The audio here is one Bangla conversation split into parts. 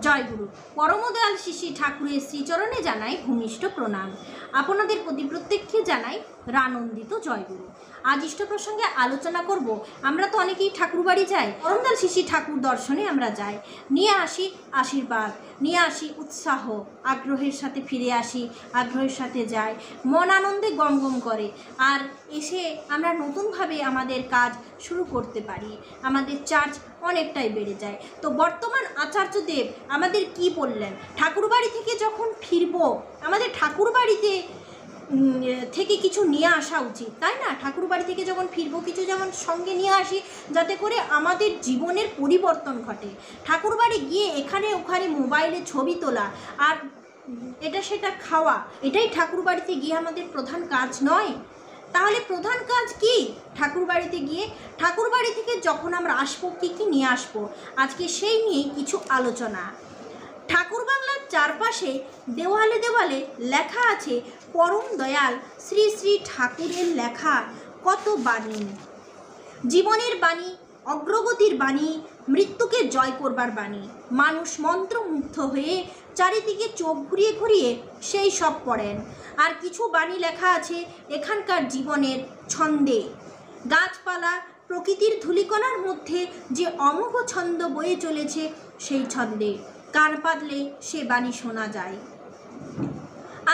জয়গুরু। পরমদয়াল শ্রী ঠাকুরের শ্রীচরণে জানাই ভূমিষ্ঠ প্রণাম। আপনাদের প্রতি প্রত্যেককে জানাই রানন্দিত জয়গুরু। আজ ইষ্ট প্রসঙ্গে আলোচনা করব। আমরা তো অনেকেই ঠাকুর বাড়ি যাই, পরমদয়াল শ্রী ঠাকুর দর্শনে আমরা যাই, নিয়ে আসি আশীর্বাদ, নিয়ে আসি উৎসাহ, আগ্রহের সাথে ফিরে আসি, আগ্রহের সাথে যাই, মন আনন্দে গম গম করে, আর এসে আমরা নতুনভাবে আমাদের কাজ শুরু করতে পারি, আমাদের চার্জ অনেকটাই বেড়ে যায়। তো বর্তমান আচার্যদেব আমাদের কি বললেন, ঠাকুরবাড়ি থেকে যখন ফিরব আমাদের ঠাকুরবাড়িতে থেকে কিছু নিয়ে আসা উচিত, তাই না? ঠাকুরবাড়ি থেকে যখন ফিরব কিছু যেমন সঙ্গে নিয়ে আসি, যাতে করে আমাদের জীবনের পরিবর্তন ঘটে। ঠাকুরবাড়ি গিয়ে এখানে ওখানে মোবাইলে ছবি তোলা আর এটা সেটা খাওয়া, এটাই ঠাকুরবাড়িতে গিয়ে আমাদের প্রধান কাজ নয়। তাহলে প্রধান কাজ কি? ঠাকুরবাড়িতে গিয়ে ঠাকুরবাড়ি থেকে যখন আমরা আসবো কী কী নিয়ে আসবো, আজকে সেই নিয়ে কিছু আলোচনা। ঠাকুর বাংলার চারপাশে দেওয়ালে দেওয়ালে লেখা আছে পরম দয়াল শ্রী শ্রী ঠাকুরের লেখা কত বাণী, জীবনের বাণী, অগ্রগতির বাণী, মৃত্যুকে জয় করবার বাণী। মানুষ মন্ত্রমুগ্ধ হয়ে চারিদিকে চোখ ঘুরিয়ে ঘুরিয়ে সেই সব পড়েন। আর কিছু বাণী লেখা আছে এখানকার জীবনের ছন্দে, গাছপালা প্রকৃতির ধূলিকণার মধ্যে যে অমোঘ ছন্দ বয়ে চলেছে, সেই ছন্দে কান পাতলে সে বাণী শোনা যায়।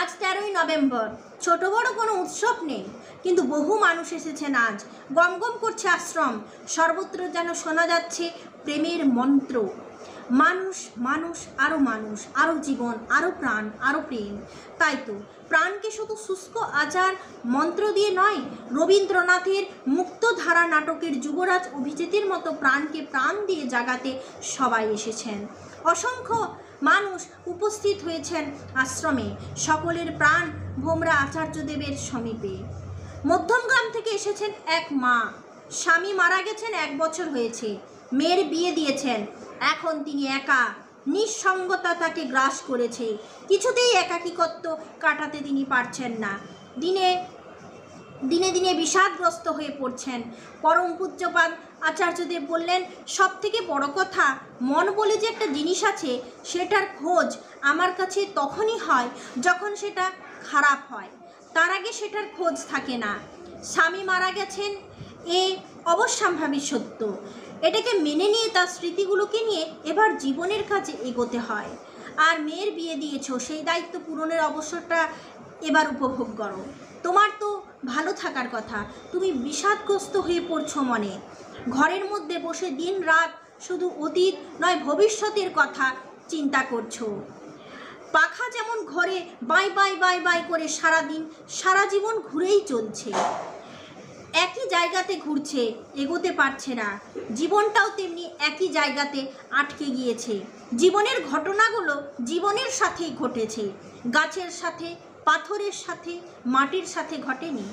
আজ 13ই নভেম্বর, ছোট বড় কোনো উৎসব নেই, কিন্তু বহু মানুষ এসেছেন আজ। গম গম করছে আশ্রম, সর্বত্র যেন শোনা যাচ্ছে প্রেমের মন্ত্র। মানুষ মানুষ আরও মানুষ, আরও জীবন, আরও প্রাণ, আরও প্রেম। তাই তো প্রাণকে শুধু শুষ্ক আচার মন্ত্র দিয়ে নয়, রবীন্দ্রনাথের মুক্তধারা নাটকের যুবরাজ অভিজিতের মতো প্রাণকে প্রাণ দিয়ে জাগাতে সবাই এসেছেন। অসংখ্য মানুষ উপস্থিত হয়েছেন আশ্রমে, সকলের প্রাণ ভোমরা আচার্যদেবের সমীপে। মধ্যমগ্রাম থেকে এসেছেন এক মা, স্বামী মারা গেছেন 1 বছর হয়েছে, মেয়ের বিয়ে দিয়েছেন, এখন তিনি একা, নিঃসঙ্গতা তাকে গ্রাস করেছে, কিছুতেই একাকিত্ব কাটাতে তিনি পারছেন না, দিনে দিনে বিষাদগ্রস্ত হয়ে পড়ছেন। পরম পূজ্যপাদ আচার্যদেব বললেন, সব থেকে বড় কথা, মন বলে যে একটা জিনিস আছে, সেটার খোঁজ আমার কাছে তখনই হয় যখন সেটা খারাপ হয়, তার আগে সেটার খোঁজ থাকে না। স্বামী মারা গেছেন, এ অবশ্যম্ভাবী সত্য, এটাকে মেনে নিয়ে তার স্মৃতিগুলোকে নিয়ে এবার জীবনের কাজে এগোতে হয়। আর মেয়ের বিয়ে দিয়েছ, সেই দায়িত্ব পূরণের অবসরটা এবার উপভোগ করো। তোমার তো ভালো থাকার কথা, তুমি বিষাদগ্রস্ত হয়ে পড়ছো মনে, ঘরের মধ্যে বসে দিন রাত শুধু অতীত নয় ভবিষ্যতের কথা চিন্তা করছো। পাখা যেমন ঘরে বাই বাই বাই বাই করে সারাদিন সারা জীবন ঘুরেই চলছে, একই জায়গাতে ঘুরছে, এগোতে পারছে না, জীবনটাও তেমনি একই জায়গাতে আটকে গিয়েছে। জীবনের ঘটনাগুলো জীবনের সাথেই ঘটেছে, গাছের সাথে, পাথরের সাথে, মাটির সাথে ঘটেনি।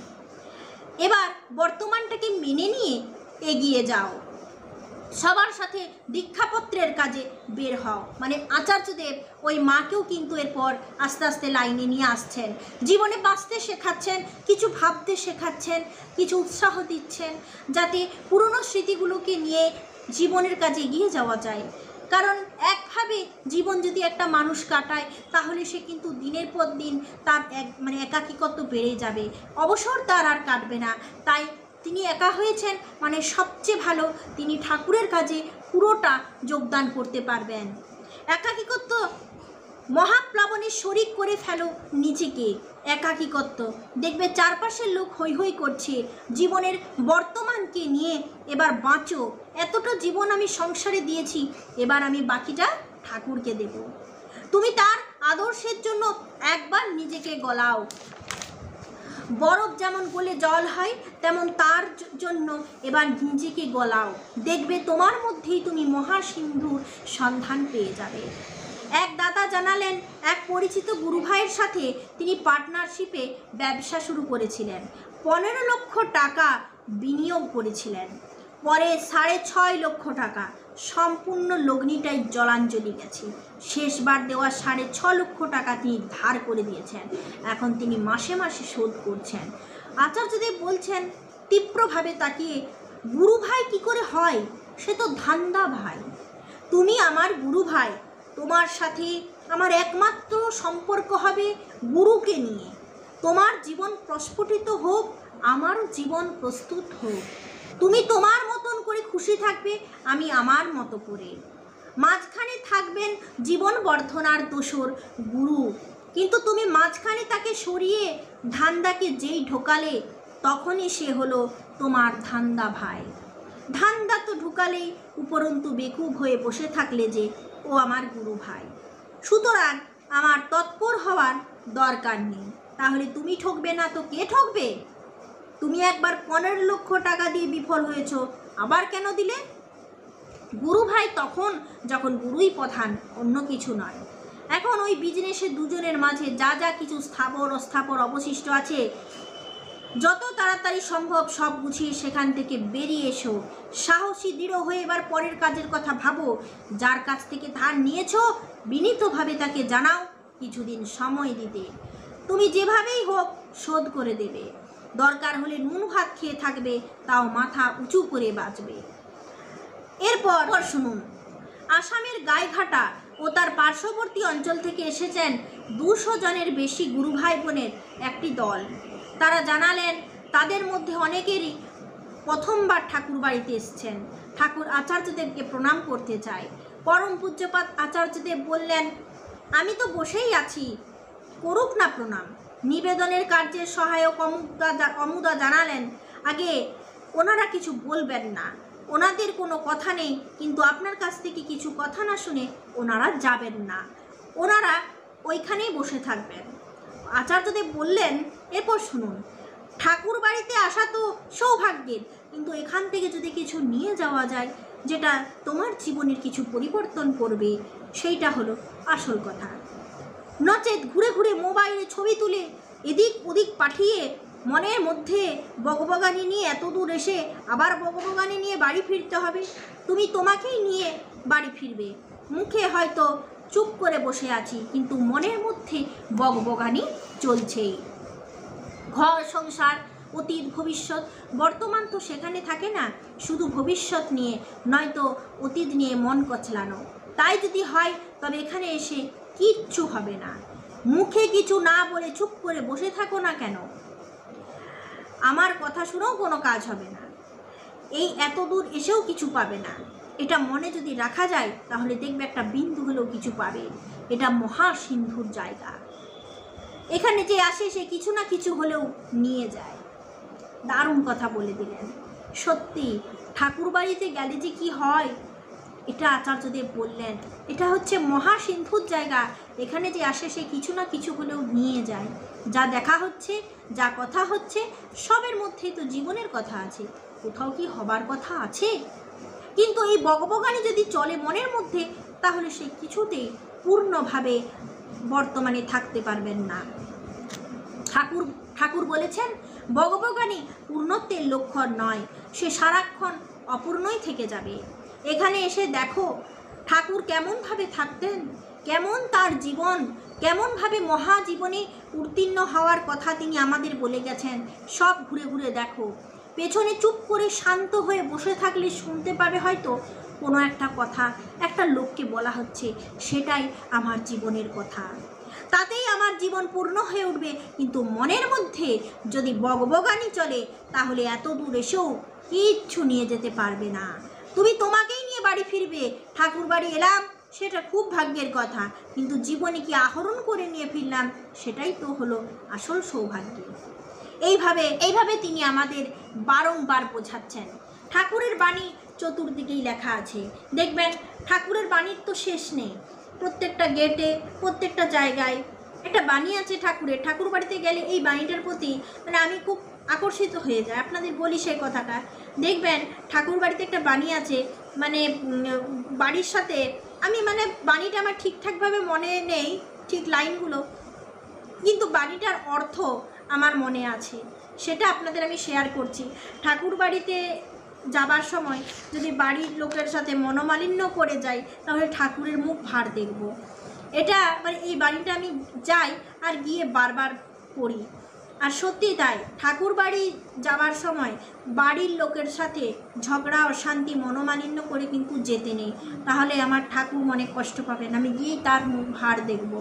এবার বর্তমানটাকে মেনে নিয়ে এগিয়ে যাও, সবার সাথে দীক্ষাপত্রের কাজে বের হও। মানে আচার্যদেব ওই মাকেও কিন্তু এরপর আস্তে আস্তে লাইনে নিয়ে আসছেন, জীবনে বাঁচতে শেখাচ্ছেন, কিছু ভাবতে শেখাচ্ছেন, কিছু উৎসাহ দিচ্ছেন, যাতে পুরনো স্মৃতিগুলোকে নিয়ে জীবনের কাজে এগিয়ে যাওয়া যায়। কারণ একভাবে জীবন যদি একটা মানুষ কাটায়, তাহলে সে কিন্তু দিনের পর দিন তার একাকিত্ব বেড়ে যাবে, অবসর তার আর কাটবে না। তাই তিনি একা হয়েছেন মানে সবচেয়ে ভালো তিনি ঠাকুরের কাজে পুরোটা যোগদান করতে পারবেন। একাকিত্ব মহাপ্লাবনে শরিক করে ফেলো নিজেকে, একাকিত্ব দেখবে চারপাশের লোক হৈ হৈ করছে, জীবনের বর্তমানকে নিয়ে এবার বাঁচো। এতটা জীবন আমি সংসারে দিয়েছি, এবার আমি বাকিটা ঠাকুরকে দেব। তুমি তার আদর্শের জন্য একবার নিজেকে গলাও, বরফ যেমন গলে জল হয়, তেমন তার জন্য এবার নিজেকে গলাও, দেখবে তোমার মধ্যেই তুমি মহাসিন্ধুর সন্ধান পেয়ে যাবে। এক দাদা জানালেন, এক পরিচিত গুরু ভাইয়ের সাথে তিনি পার্টনারশিপে ব্যবসা শুরু করেছিলেন, 15 লক্ষ টাকা বিনিয়োগ করেছিলেন, পরে 6.5 লক্ষ টাকা সম্পূর্ণ লগ্নিটাই জলাঞ্জলি গেছে। শেষবার দেওয়া 6.5 লক্ষ টাকা তিনি ধার করে দিয়েছেন, এখন তিনি মাসে মাসে শোধ করছেন। আচার্যদেব বলছেন তীব্রভাবে তাকিয়ে, গুরু ভাই কী করে হয়? সে তো ধান্দা ভাই, তুমি আমার গুরু ভাই, তোমার সাথে আমার একমাত্র সম্পর্ক হবে গুরুকে নিয়ে। তোমার জীবন প্রস্ফুটিত হোক, আমারও জীবন প্রস্তুত হোক। তুমি তোমার মতন করে খুশি থাকবে, আমি আমার মতো করে। মাঝখানে থাকবেন জীবন বর্ধনার দোসর গুরু, কিন্তু তুমি মাঝখানে তাকে সরিয়ে ধান্দাকে যেই ঢোকালে, তখনই সে হলো তোমার ধান্দা ভাই। ধান্দা তো ঢুকালেই উপরন্তু বেকুব হয়ে বসে থাকলে যে ও আমার গুরু ভাই। সুতরাং আমার তৎপর হওয়ার দরকার নেই। তাহলে তুমি ঠকবে না তো কে ঠকবে? তুমি একবার 15 লক্ষ টাকা দিয়ে বিফল হয়েছ, আবার কেন দিলে? গুরু ভাই তখন যখন গুরুই প্রধান, অন্য কিছু নয়। এখন ওই বিজনেসে দুজনের মাঝে যা যা কিছু স্থাবর অস্থাবর অবশিষ্ট আছে, যত তাড়াতাড়ি সম্ভব সব গুছিয়ে সেখান থেকে বেরিয়ে এসো। সাহসী দৃঢ় হয়ে এবার পরের কাজের কথা ভাবো। যার কাছ থেকে ধার নিয়েছো বিনীতভাবে তাকে জানাও কিছুদিন সময় দিতে। তুমি যেভাবেই হোক শোধ করে দেবে। দরকার হলে নুন ভাত খেয়ে থাকবে, তাও মাথা উঁচু করে বাঁচবে। এরপর শুনুন, আসামের গাইঘাটা ও তার পার্শ্ববর্তী অঞ্চল থেকে এসেছেন 200 জনের বেশি গুরু ভাই বোনের একটি দল। তারা জানালেন তাদের মধ্যে অনেকেরই প্রথমবার ঠাকুর বাড়িতে এসছেন। ঠাকুর আচার্যদেবকে প্রণাম করতে চায়। পরম পূজ্যপাদ আচার্যদেব বললেন, আমি তো বসেই আছি, করুক না প্রণাম। নিবেদনের কার্যের সহায়ক অমুদা জানালেন, আগে ওনারা কিছু বলবেন না, ওনাদের কোনো কথা নেই, কিন্তু আপনার কাছ থেকে কিছু কথা না শুনে ওনারা যাবেন না, ওনারা ওইখানেই বসে থাকবেন। আচার্যদেব বললেন, এরপর শুনুন, ঠাকুর বাড়িতে আসা তো সৌভাগ্যের, কিন্তু এখান থেকে যদি কিছু নিয়ে যাওয়া যায় যেটা তোমার জীবনের কিছু পরিবর্তন করবে, সেইটা হলো আসল কথা। নচেত ঘুরে ঘুরে মোবাইলে ছবি তুলে এদিক ওদিক পাঠিয়ে মনের মধ্যে বকবগানি নিয়ে এত দূর এসে আবার বকবগানি নিয়ে বাড়ি ফিরতে হবে। তুমি তোমাকেই নিয়ে বাড়ি ফিরবে। মুখে হয়তো চুপ করে বসে আছি, কিন্তু মনের মধ্যে বকবগানি চলছেই। ঘর সংসার অতীত ভবিষ্যৎ, বর্তমান তো সেখানে থাকে না, শুধু ভবিষ্যৎ নিয়ে নয়তো অতীত নিয়ে মন কচলানো। তাই যদি হয় তবে এখানে এসে কিচ্ছু হবে না। মুখে কিছু না বলে চুপ করে বসে থাকো না কেন? আমার কথা শুনেও কোনো কাজ হবে না, এই এত দূর এসেও কিছু পাবে না। এটা মনে যদি রাখা যায় তাহলে দেখবে একটা বিন্দু হলেও কিছু পাবে। এটা মহা সিন্ধুর জায়গা। এখানে যে আসে সে কিছু না কিছু হলেও নিয়ে যায়। দারুণ কথা বলে দিলেন। সত্যি ঠাকুর বাড়িতে গেলে যে কি হয়, এটা আচার্যদেব বললেন, এটা হচ্ছে মহা সিন্ধুর জায়গা। এখানে যে আসে সে কিছু না কিছু হলেও নিয়ে যায়। যা দেখা হচ্ছে, যা কথা হচ্ছে, সবের মধ্যেই তো জীবনের কথা আছে, কোথাও কি হবার কথা আছে? কিন্তু এই বকবগানি যদি চলে মনের মধ্যে, তাহলে সে কিছুতেই পূর্ণভাবে বর্তমানে থাকতে পারবেন না। ঠাকুর বলেছেন, বকবগানি পূর্ণত্বের লক্ষণ নয়, সে সারাক্ষণ অপূর্ণই থেকে যাবে। এখানে এসে দেখো ঠাকুর কেমনভাবে থাকতেন, কেমন তার জীবন, কেমনভাবে মহাজীবনে উত্তীর্ণ হওয়ার কথা তিনি আমাদের বলে গেছেন। সব ঘুরে ঘুরে দেখো। পেছনে চুপ করে শান্ত হয়ে বসে থাকলে শুনতে পাবে হয়তো কোনো একটা কথা একটা লোককে বলা হচ্ছে, সেটাই আমার জীবনের কথা, তাতেই আমার জীবন পূর্ণ হয়ে উঠবে। কিন্তু মনের মধ্যে যদি বকবগানি চলে, তাহলে এত দূর এসেও কিচ্ছু নিয়ে যেতে পারবে না। তুমি তোমাকেই নিয়ে বাড়ি ফিরবে। ঠাকুর বাড়ি এলাম সেটা খুব ভাগ্যের কথা, কিন্তু জীবনে কি আহরণ করে নিয়ে ফিরলাম, সেটাই তো হলো আসল সৌভাগ্য। এইভাবে তিনি আমাদের বারংবার বোঝাচ্ছেন। ঠাকুরের বাণী চতুর্দিকেই লেখা আছে। দেখবেন ঠাকুরের বাণীর তো শেষ নেই। প্রত্যেকটা গেটে, প্রত্যেকটা জায়গায় একটা বাণী আছে ঠাকুরের। ঠাকুর বাড়িতে গেলে এই বাণীটার প্রতি আমি খুব আকর্ষিত হয়ে যায়। আপনাদের বলি সেই কথাটা। দেখবেন ঠাকুর বাড়িতে একটা বাণী আছে, বাড়ির সাথে আমি বাণীটা আমার ঠিকঠাকভাবে মনে নেই ঠিক লাইনগুলো, কিন্তু বাণীটার অর্থ আমার মনে আছে। সেটা আপনাদের আমি শেয়ার করছি। ঠাকুর বাড়িতে যাবার সময় যদি বাড়ির লোকের সাথে মনোমালিন্য করে যাই, তাহলে ঠাকুরের মুখ ভার দেখব। এটা এই বাণীটা আমি যাই আর গিয়ে বারবার পড়ি। আর সত্যি তাই, ঠাকুর বাড়ি যাওয়ার সময় বাড়ির লোকের সাথে ঝগড়া অশান্তি মনোমালিন্য করে কিন্তু যেতে নেই, তাহলে আমার ঠাকুর মনে কষ্ট পাবেন, আমি গিয়ে তার মুখ ভার দেখব।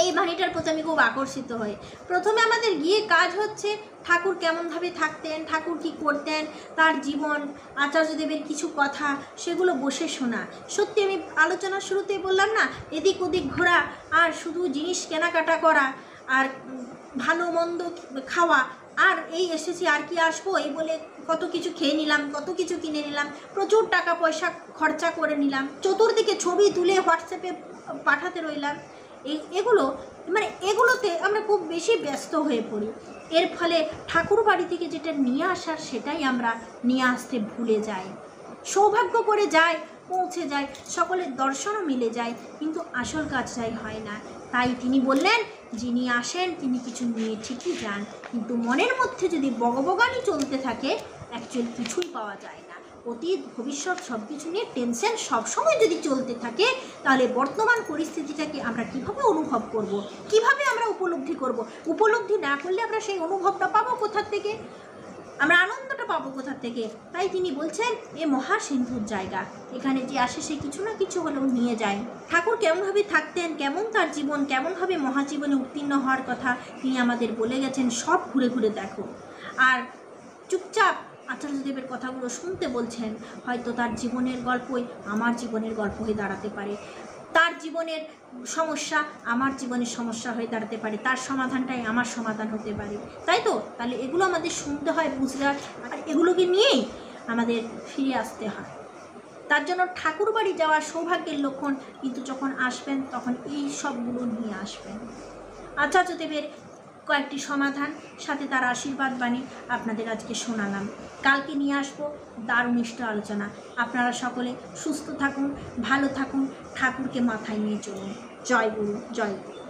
এই বাণীটার প্রতি আমি খুব আকর্ষিত হই। প্রথমে আমাদের গিয়ে কাজ হচ্ছে ঠাকুর কেমনভাবে থাকতেন, ঠাকুর কি করতেন, তার জীবন, আচার্যদেবের কিছু কথা, সেগুলো বসে শোনা। সত্যি আমি আলোচনার শুরুতেই বললাম না, এদিক ওদিক ঘোরা আর শুধু জিনিস কেনাকাটা করা আর ভালো মন্দ খাওয়া, আর এই এসেছি আর কি আসবো এই বলে কত কিছু খেয়ে নিলাম, কত কিছু কিনে নিলাম, প্রচুর টাকা পয়সা খরচা করে নিলাম, চতুর্দিকে ছবি তুলে হোয়াটসঅ্যাপে পাঠাতে রইলাম। এগুলোতে আমরা খুব বেশি ব্যস্ত হয়ে পড়ি। এর ফলে ঠাকুর বাড়ি থেকে যেটা নিয়ে আসার সেটাই আমরা নিয়ে আসতে ভুলে যাই। সৌভাগ্য করে যায়, পৌঁছে যায়, সকলের দর্শনও মিলে যায়, কিন্তু আসল কাজটাই হয় না। তাই তিনি বললেন, যিনি আসেন তিনি কিছু নিয়ে ঠিকই যান, কিন্তু মনের মধ্যে যদি বগবগানি চলতে থাকে অ্যাকচুয়ালি কিছুই পাওয়া যায় না। অতীত ভবিষ্যৎ সব কিছু নিয়ে টেনশন সবসময় যদি চলতে থাকে, তাহলে বর্তমান পরিস্থিতিটাকে আমরা কিভাবে অনুভব করব, কিভাবে আমরা উপলব্ধি করব? উপলব্ধি না করলে আমরা সেই অনুভবটা পাবো কোথা থেকে, আমরা আনন্দটা পাবো কোথা থেকে? তাই তিনি বলছেন, এ মহাসিন্ধুর জায়গা, এখানে যে আসে সে কিছু না কিছু হলেও নিয়ে যায়। ঠাকুর কেমনভাবে থাকতেন, কেমন তার জীবন, কেমনভাবে মহাজীবনে উত্তীর্ণ হওয়ার কথা তিনি আমাদের বলে গেছেন, সব ঘুরে ঘুরে দেখো। আর চুপচাপ আচার্যদেবের কথাগুলো শুনতে বলছেন, হয়তো তার জীবনের গল্পই আমার জীবনের গল্প হয়ে দাঁড়াতে পারে, তার জীবনের সমস্যা আমার জীবনের সমস্যা হয়ে দাঁড়াতে পারে, তার সমাধানটাই আমার সমাধান হতে পারে। তাই তো, তাহলে এগুলো আমাদের শুনতে হয়, বুঝতে হয়, আর এগুলোকে নিয়েই আমাদের ফিরে আসতে হয়। তার জন্য ঠাকুর বাড়ি যাওয়ার সৌভাগ্যের লক্ষণ, কিন্তু যখন আসবেন তখন এই সবগুলো নিয়ে আসবেন। আচার্যদেবের কয়েকটি সমাধান, সাথে তার আশীর্বাদ বাণী আপনাদের আজকে শোনালাম। কালকে নিয়ে আসবো দারুণ আলোচনা। আপনারা সকলে সুস্থ থাকুন, ভালো থাকুন, ঠাকুরকে মাথায় নিয়ে চলুন। জয় গুরু, জয় গুরু।